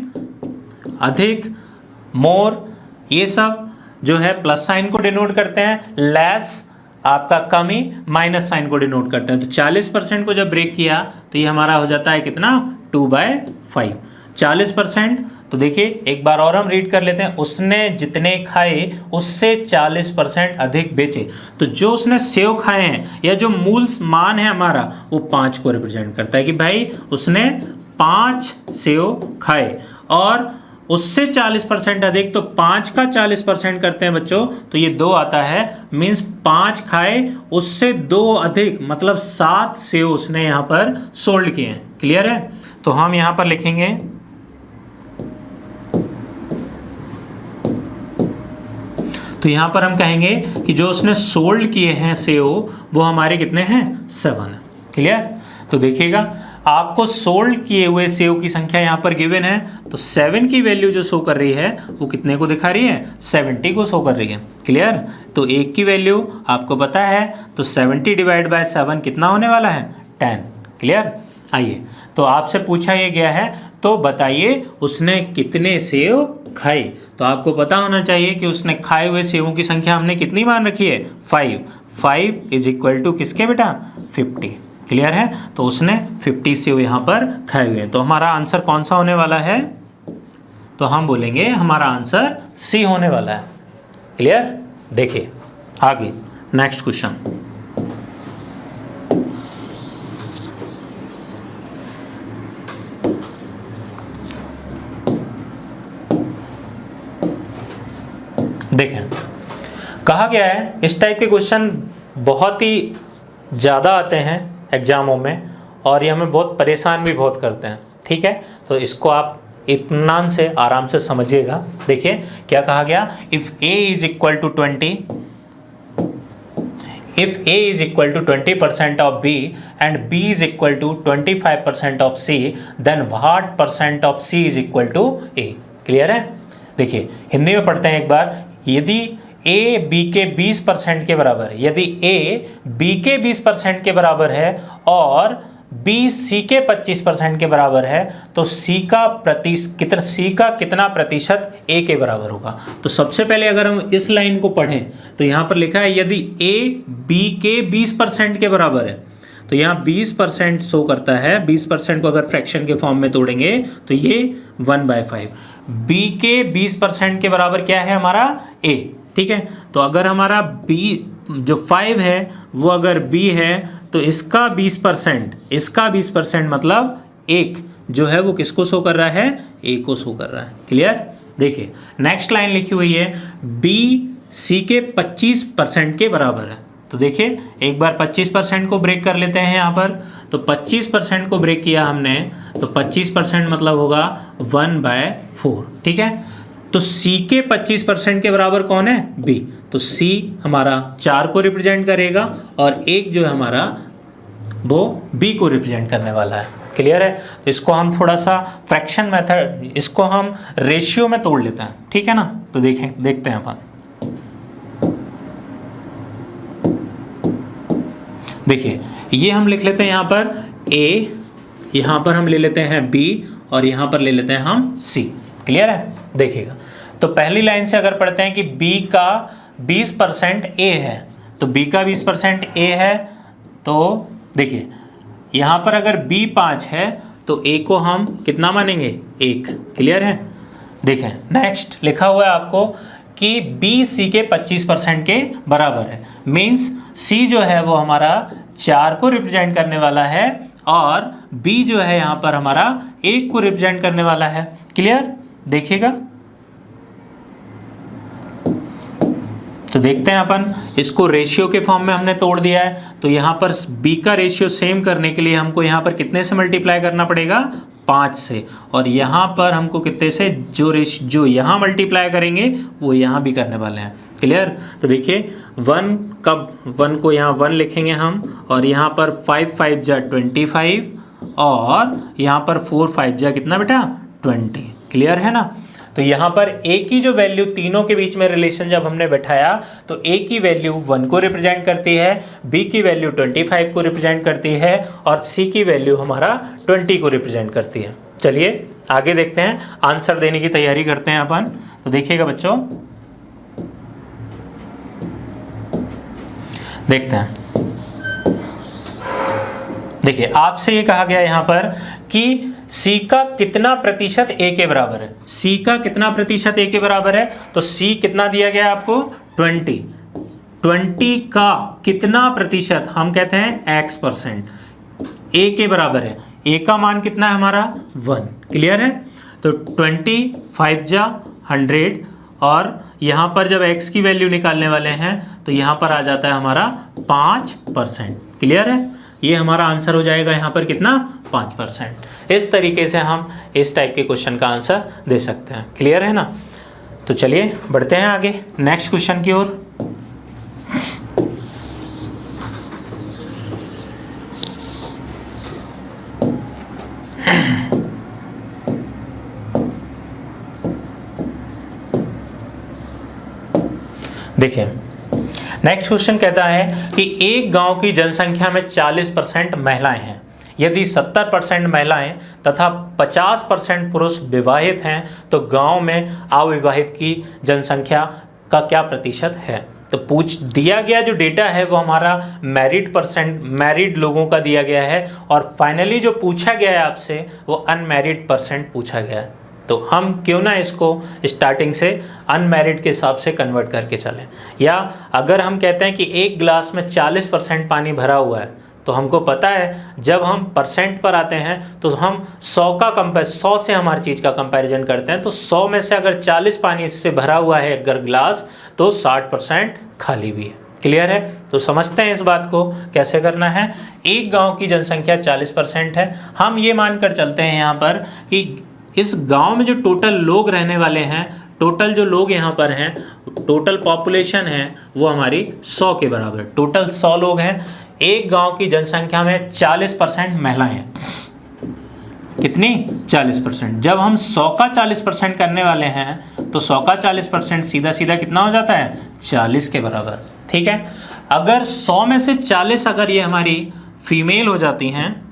अधिक, मोर, ये सब जो है प्लस साइन को डिनोट करते हैं। लेस आपका कमी माइनस साइन को डिनोट करते हैं। तो 40% को जब ब्रेक किया तो ये हमारा हो जाता है कितना 2/5। 40%, तो देखिए एक बार और हम रीड कर लेते हैं। उसने जितने खाए उससे 40% अधिक बेचे। तो जो उसने सेव खाए हैं या जो मूल मान है हमारा वो 5 को रिप्रेजेंट करता है कि भाई उसने 5 सेव खाए, और उससे 40% अधिक, तो 5 का 40% करते हैं बच्चों तो ये 2 आता है। मीन्स 5 खाए उससे 2 अधिक, मतलब 7 सेव उसने यहाँ पर सोल्ड किए हैं। क्लियर है। तो हम यहाँ पर लिखेंगे तो यहाँ पर हम कहेंगे कि जो उसने सोल्ड किए हैं सेव वो हमारे कितने हैं 7 है। क्लियर। तो देखिएगा आपको सोल्ड किए हुए सेव की संख्या यहाँ पर गिवन है, तो 7 की वैल्यू जो शो कर रही है वो कितने को दिखा रही है 70 को शो कर रही है। क्लियर। तो 1 की वैल्यू आपको पता है, तो 70 डिवाइड बाय 7 कितना होने वाला है 10। क्लियर। आइए तो आपसे पूछा ये गया है तो बताइए उसने कितने सेव खाए। तो आपको पता होना चाहिए कि उसने खाए हुए सेवों की संख्या हमने कितनी मान रखी है 5। 5 इज इक्वल टू किसके बेटा 50। क्लियर है। तो उसने 50 सेव यहाँ पर खाए हुए हैं। तो हमारा आंसर कौन सा होने वाला है, तो हम बोलेंगे हमारा आंसर सी होने वाला है। क्लियर। देखिए आगे नेक्स्ट क्वेश्चन। देखें कहा गया है इस टाइप के क्वेश्चन बहुत ही ज़्यादा आते हैं एग्जामों में, और ये हमें बहुत परेशान भी बहुत करते हैं। ठीक है। तो इसको आप इत्मीनान से आराम से समझिएगा। देखिए क्या कहा गया, if a is equal to 20% of b and b is equal to 25% of c, then what percent of c is equal to a। Clear है। देखिए हिंदी में पढ़ते हैं एक बार। यदि a b के 20% के बराबर है, यदि a b के 20% के बराबर है और b c के 25% के बराबर है, तो c का कितना प्रतिशत a के बराबर होगा। तो सबसे पहले अगर हम इस लाइन को पढ़ें तो यहाँ पर लिखा है यदि a b के 20% के बराबर है, तो यहाँ 20% शो करता है। 20% को अगर फ्रैक्शन के फॉर्म में तोड़ेंगे तो ये 1/5। b के 20% के बराबर क्या है हमारा a। ठीक है। तो अगर हमारा b जो 5 है वो अगर b है तो इसका 20% मतलब 1 जो है वो किसको शो कर रहा है a को शो कर रहा है। क्लियर। देखिए नेक्स्ट लाइन लिखी हुई है b c के 25% के बराबर है। तो देखिए एक बार 25% को ब्रेक कर लेते हैं यहाँ पर। तो 25% को ब्रेक किया हमने तो 25% मतलब होगा 1/4। ठीक है। तो c के 25% के बराबर कौन है b, तो c हमारा 4 को रिप्रेजेंट करेगा और 1 जो है हमारा वो बी को रिप्रेजेंट करने वाला है। क्लियर है? तो इसको हम थोड़ा सा फ्रैक्शन मेथड, इसको हम रेशियो में तोड़ लेते हैं, ठीक है ना। तो देखते हैं अपन। देखिए ये हम लिख लेते हैं यहाँ पर A, यहाँ पर हम ले लेते हैं B और यहाँ पर ले लेते हैं हम C। क्लियर है? देखिएगा, तो पहली लाइन से अगर पढ़ते हैं कि B का 20% A है, तो B का 20% A है, तो देखिए यहाँ पर अगर B 5 है तो A को हम कितना मानेंगे? 1। क्लियर है? देखें नेक्स्ट लिखा हुआ है आपको कि B C के 25% के बराबर है। मीन्स C जो है वो हमारा 4 को रिप्रेजेंट करने वाला है और B जो है यहाँ पर हमारा 1 को रिप्रेजेंट करने वाला है। क्लियर? देखिएगा, तो देखते हैं अपन इसको रेशियो के फॉर्म में हमने तोड़ दिया है। तो यहाँ पर B का रेशियो सेम करने के लिए हमको यहाँ पर कितने से मल्टीप्लाई करना पड़ेगा? 5 से। और यहाँ पर हमको कितने से, जो यहाँ मल्टीप्लाई करेंगे वो यहाँ भी करने वाले हैं। क्लियर? तो देखिए 1 को यहाँ 1 लिखेंगे हम, और यहाँ पर 5 5 जा 25 और यहाँ पर 4 5 जा कितना बेटा? 20। क्लियर है ना? तो यहाँ पर A की जो वैल्यू, तीनों के बीच में रिलेशन जब हमने बैठाया तो A की वैल्यू 1 को रिप्रेजेंट करती है, B की वैल्यू 25 को रिप्रेजेंट करती है और C की वैल्यू हमारा 20 को रिप्रेजेंट करती है। चलिए आगे देखते हैं, आंसर देने की तैयारी करते हैं अपन। तो देखिएगा बच्चों, देखते हैं। देखिए आपसे ये कहा गया यहाँ पर कि C का कितना प्रतिशत A के बराबर है। C का कितना प्रतिशत A के बराबर है? तो C कितना दिया गया आपको? 20। 20 का कितना प्रतिशत? हम कहते हैं X%। A के बराबर है। A का मान कितना है हमारा? 1। क्लियर है? तो 20 5 जा 100 और यहाँ पर जब X की वैल्यू निकालने वाले हैं तो यहाँ पर आ जाता है हमारा 5%। क्लियर है? ये हमारा आंसर हो जाएगा यहाँ पर कितना? 5%। इस तरीके से हम इस टाइप के क्वेश्चन का आंसर दे सकते हैं। क्लियर है ना? तो चलिए बढ़ते हैं आगे नेक्स्ट क्वेश्चन की ओर। देखिए नेक्स्ट क्वेश्चन कहता है कि एक गांव की जनसंख्या में 40% महिलाएं हैं। यदि 70% महिलाएं तथा 50% पुरुष विवाहित हैं तो गांव में अविवाहित की जनसंख्या का क्या प्रतिशत है? तो दिया गया जो डेटा है वो हमारा मैरिड लोगों का दिया गया है और फाइनली जो पूछा गया है आपसे वो अनमैरिड परसेंट पूछा गया है। तो हम क्यों ना इसको स्टार्टिंग से अनमैरिड के हिसाब से कन्वर्ट करके चलें, या अगर हम कहते हैं कि एक ग्लास में 40% पानी भरा हुआ है तो हमको पता है जब हम परसेंट पर आते हैं तो हम 100 से हमारी चीज़ का कंपैरिजन करते हैं। तो 100 में से अगर 40 पानी इस पर भरा हुआ है अगर ग्लास, तो 60% खाली भी है। क्लियर है? तो समझते हैं इस बात को कैसे करना है। एक गांव की जनसंख्या 40% है। हम ये मानकर चलते हैं यहाँ पर कि इस गांव में जो टोटल लोग रहने वाले हैं, टोटल जो लोग यहाँ पर हैं, टोटल पॉपुलेशन है वो हमारी 100 के बराबर। टोटल 100 लोग हैं। एक गांव की जनसंख्या में 40% महिलाएं हैं। कितनी? 40%। जब हम 100 का 40% करने वाले हैं तो 100 का 40% सीधा सीधा कितना हो जाता है? 40 के बराबर। ठीक है? अगर 100 में से 40 अगर ये हमारी फीमेल हो जाती हैं,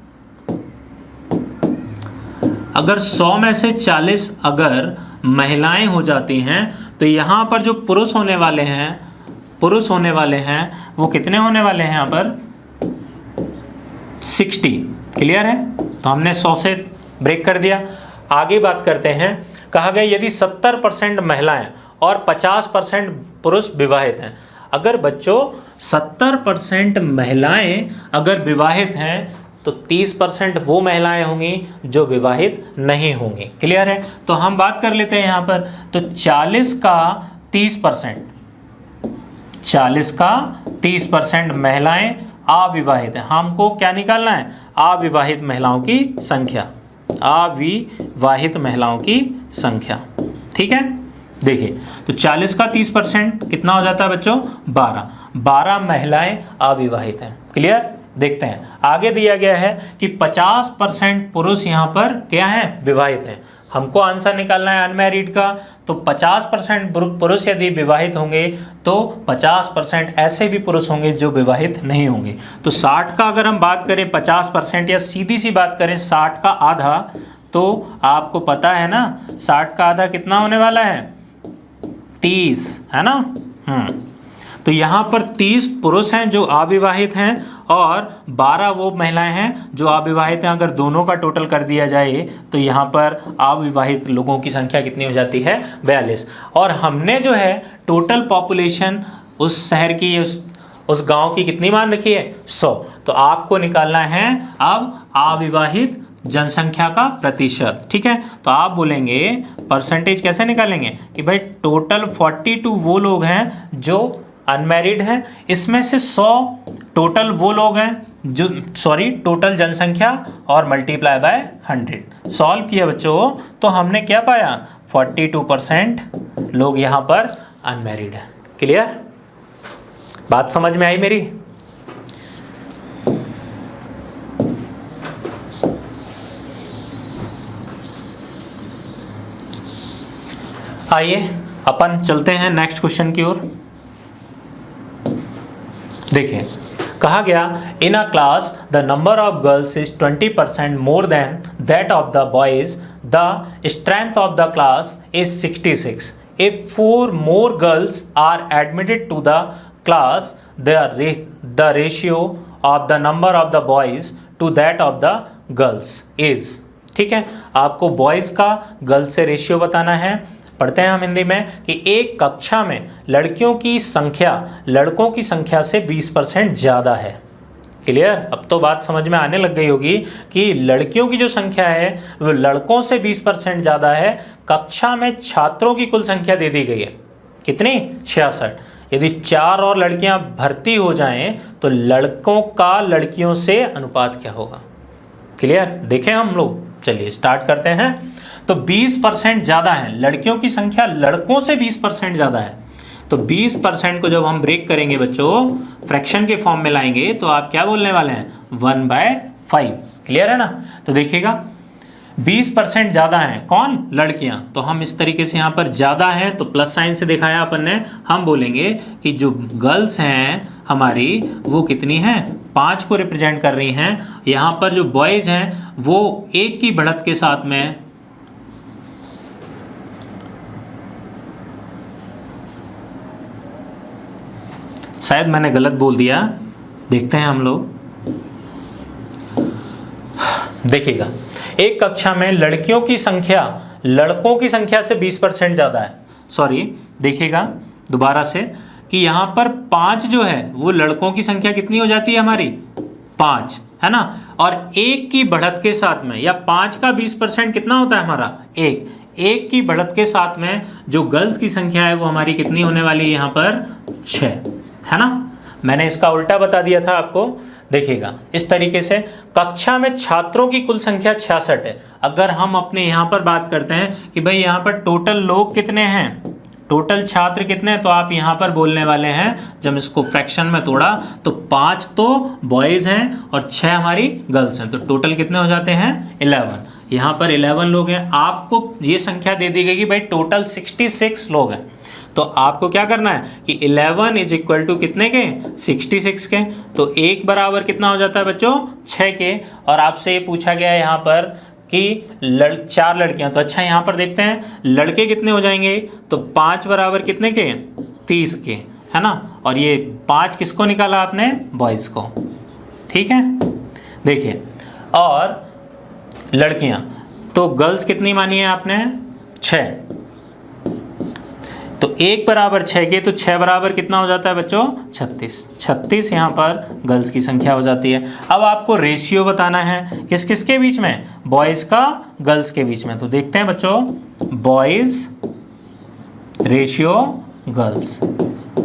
अगर 100 में से 40 अगर महिलाएं हो जाती हैं तो यहाँ पर जो पुरुष होने वाले हैं वो कितने होने वाले हैं यहाँ पर? 60। क्लियर है? तो हमने 100 से ब्रेक कर दिया। आगे बात करते हैं। कहा गया यदि 70% महिलाएं और 50% पुरुष विवाहित हैं। अगर बच्चों 70% महिलाएं अगर विवाहित हैं तो 30% वो महिलाएं होंगी जो विवाहित नहीं होंगी। क्लियर है? तो हम बात कर लेते हैं यहाँ पर। तो 40 का 30% महिलाएं अविवाहित हैं। हमको क्या निकालना है? अविवाहित महिलाओं की संख्या। अविवाहित महिलाओं की संख्या। ठीक है? देखिए तो 40 का 30% कितना हो जाता है बच्चों? 12 महिलाएं अविवाहित हैं। क्लियर? देखते हैं आगे दिया गया है कि 50% पुरुष यहाँ पर क्या हैं, विवाहित हैं। हमको आंसर निकालना है अनमैरिड का, तो 50% पुरुष यदि विवाहित होंगे तो 50% ऐसे भी पुरुष होंगे जो विवाहित नहीं होंगे। तो 60 का अगर हम बात करें 50% या सीधी सी बात करें 60 का आधा, तो आपको पता है ना 60 का आधा कितना होने वाला है, 30 है ना। तो यहाँ पर 30 पुरुष हैं जो अविवाहित हैं और 12 वो महिलाएं हैं जो अविवाहित हैं। अगर दोनों का टोटल कर दिया जाए तो यहाँ पर अविवाहित लोगों की संख्या कितनी हो जाती है, 42। और हमने जो है टोटल पॉपुलेशन उस शहर की उस गांव की कितनी मान रखी है, 100। तो आपको निकालना है अब अविवाहित जनसंख्या का प्रतिशत। ठीक है, तो आप बोलेंगे परसेंटेज कैसे निकालेंगे कि भाई टोटल 42 वो लोग हैं जो अनमैरिड हैं, इसमें से 100 टोटल वो लोग हैं जो टोटल जनसंख्या और मल्टीप्लाई बाय 100। सॉल्व किया बच्चों तो हमने क्या पाया, 42% लोग यहाँ पर अनमैरिड हैं। क्लियर, बात समझ में आई मेरी? आइए अपन चलते हैं नेक्स्ट क्वेश्चन की ओर। देखिए कहा गया in a class the number of girls is 20% more than that of the boys, the strength of the class is 66। If 4 more girls are admitted to the class the ratio of the number of the boys to that of the girls is. ठीक है, आपको boys का girls से ratio बताना है। पढ़ते हैं हम हिंदी में कि एक कक्षा में लड़कियों की संख्या लड़कों की संख्या से 20% ज़्यादा है। क्लियर, अब तो बात समझ में आने लग गई होगी कि लड़कियों की जो संख्या है वो लड़कों से 20% ज़्यादा है। कक्षा में छात्रों की कुल संख्या दे दी गई है कितनी, 66। यदि 4 और लड़कियां भर्ती हो जाएं तो लड़कों का लड़कियों से अनुपात क्या होगा। क्लियर, देखें हम लोग, चलिए स्टार्ट करते हैं। तो 20% ज़्यादा है, लड़कियों की संख्या लड़कों से 20% ज़्यादा है। तो 20% को जब हम ब्रेक करेंगे बच्चों, फ्रैक्शन के फॉर्म में लाएंगे तो आप क्या बोलने वाले हैं, 1/5। क्लियर है ना। तो देखिएगा 20% ज़्यादा है कौन, लड़कियां। तो हम इस तरीके से यहाँ पर ज़्यादा हैं तो प्लस साइन से दिखाया अपन ने। हम बोलेंगे कि जो गर्ल्स हैं हमारी वो कितनी हैं, 5 को रिप्रेजेंट कर रही हैं। यहाँ पर जो बॉयज़ हैं वो 1 की बढ़त के साथ में शायद मैंने गलत बोल दिया, देखते हैं हम लोग। देखिएगा एक कक्षा में लड़कियों की संख्या लड़कों की संख्या से 20% ज़्यादा है। सॉरी, देखिएगा दोबारा से कि यहाँ पर 5 जो है वो लड़कों की संख्या कितनी हो जाती है हमारी, 5 है ना। और 1 की बढ़त के साथ में, या 5 का 20% कितना होता है हमारा, 1 की बढ़त के साथ में जो गर्ल्स की संख्या है वो हमारी कितनी होने वाली है यहाँ पर, 6 है ना। मैंने इसका उल्टा बता दिया था आपको। देखिएगा इस तरीके से कक्षा में छात्रों की कुल संख्या 66 है। अगर हम अपने यहाँ पर बात करते हैं कि भाई यहाँ पर टोटल लोग कितने हैं, टोटल छात्र कितने हैं, तो आप यहाँ पर बोलने वाले हैं, जब इसको फ्रैक्शन में तोड़ा तो 5 तो बॉयज़ हैं और 6 हमारी गर्ल्स हैं। तो टोटल कितने हो जाते हैं, 11। यहाँ पर 11 लोग हैं। आपको ये संख्या दे दी गई कि भाई टोटल 66 लोग हैं। तो आपको क्या करना है कि 11 इज इक्वल टू कितने के, 66 के। तो 1 बराबर कितना हो जाता है बच्चों, 6 के। और आपसे ये पूछा गया है यहाँ पर कि 4 लड़कियाँ। तो अच्छा यहाँ पर देखते हैं लड़के कितने हो जाएंगे, तो 5 बराबर कितने के, 30 के, है ना। और ये 5 किसको निकाला आपने, बॉयज़ को। ठीक है, देखिए और लड़कियाँ तो गर्ल्स कितनी मानी है आपने, 6। तो 1 बराबर 6 के, तो 6 बराबर कितना हो जाता है बच्चों, 36 यहाँ पर गर्ल्स की संख्या हो जाती है। अब आपको रेशियो बताना है किस किस के बीच में, बॉयज़ का गर्ल्स के बीच में। तो देखते हैं बच्चों, बॉयज़ रेशियो गर्ल्स,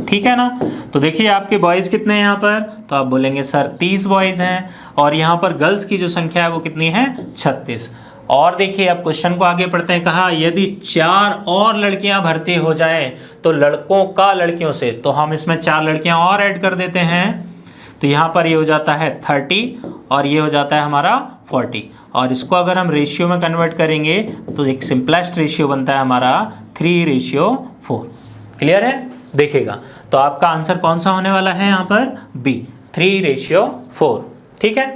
ठीक है ना। तो देखिए आपके बॉयज़ कितने हैं यहाँ पर, तो आप बोलेंगे सर 30 बॉयज़ हैं। और यहाँ पर गर्ल्स की जो संख्या है वो कितनी है, 36। और देखिए अब क्वेश्चन को आगे पढ़ते हैं। कहा यदि 4 और लड़कियां भर्ती हो जाएं तो लड़कों का लड़कियों से, तो हम इसमें 4 लड़कियां और ऐड कर देते हैं। तो यहाँ पर ये हो जाता है 30 और ये हो जाता है हमारा 40, और इसको अगर हम रेशियो में कन्वर्ट करेंगे तो एक सिंपलेस्ट रेशियो बनता है हमारा 3:4। क्लियर है? देखिएगा तो आपका आंसर कौन सा होने वाला है यहाँ पर, बी, 3:4। ठीक है।